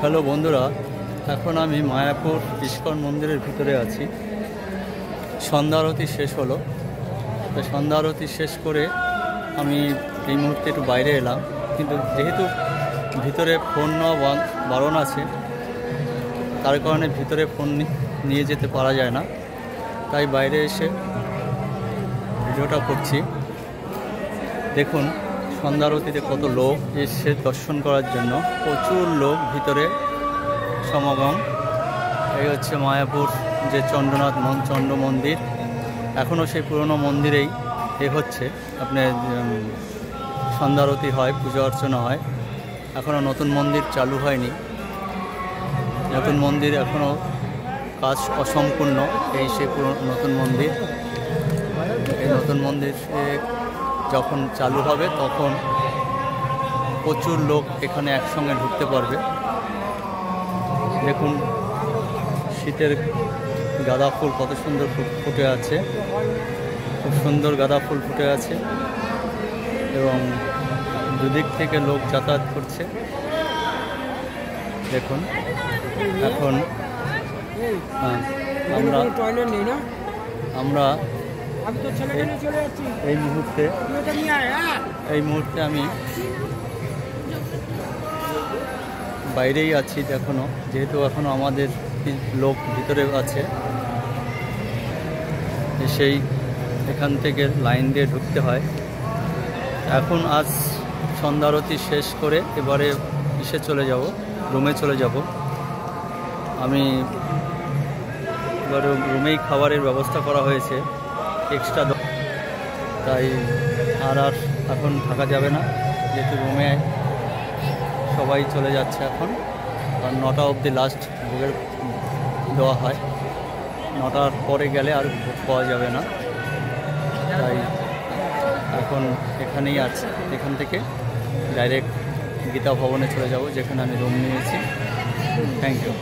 Hello বন্ধুরা, এখন আমি মায়াপুর ইস্কন মন্দিরের ভিতরে আছি। সন্ধ্যা আরতি শেষ হলো। তো সন্ধ্যা আরতি শেষ করে আমি এই মুহূর্তে একটু বাইরে এলাম, কিন্তু যেহেতু ভিতরে ফোন নেওয়া বারণ আছে, তার কারণে ভিতরে ফোন নিয়ে যেতে পারা যায় না। তাই বাইরে এসে ভিডিওটা করছি। দেখুন সন্ধ্যা আরতিতে কত লোক এসে দর্শন করার জন্য, প্রচুর লোক ভিতরে সমাগম। এই হচ্ছে মায়াপুর যে চন্ড মন্দির, এখনও সেই পুরনো মন্দিরেই হচ্ছে আপনার সন্ধ্যা আরতি হয়, পূজা অর্চনা হয়। এখনও নতুন মন্দির চালু হয়নি, নতুন মন্দির এখনও কাজ অসম্পূর্ণ। এই সেই নতুন মন্দির, এই নতুন মন্দির যখন চালু হবে তখন প্রচুর লোক এখানে একসঙ্গে ঢুকতে পারবে। দেখুন শীতের গাঁদা ফুল কত সুন্দর ফুটে আছে, খুব সুন্দর গাঁদা ফুল ফুটে আছে এবং দুদিক থেকে লোক যাতায়াত করছে। দেখুন এখন আমরা এই মুহূর্তে আমি বাইরেই আছি এখনও, যেহেতু এখনও আমাদের লোক ভিতরে আছে। সেই এখান থেকে লাইন দিয়ে ঢুকতে হয়। এখন আজ সন্ধ্যা আরতি শেষ করে এবারে রুমে চলে যাব। আমি এবারে রুমেই খাবারের ব্যবস্থা করা হয়েছে এক্সট্রা, তাই আর এখন থাকা যাবে না, যেহেতু রুমে সবাই চলে যাচ্ছে এখন। আর 9টা অবধি লাস্ট ভোগের দেওয়া হয়, 9টার পরে গেলে আর ভোগ পাওয়া যাবে না। তাই এখন এখানেই আছে, এখান থেকে ডাইরেক্ট গীতা ভবনে চলে যাব, যেখানে আমি রুম নিয়েছি। Thank you.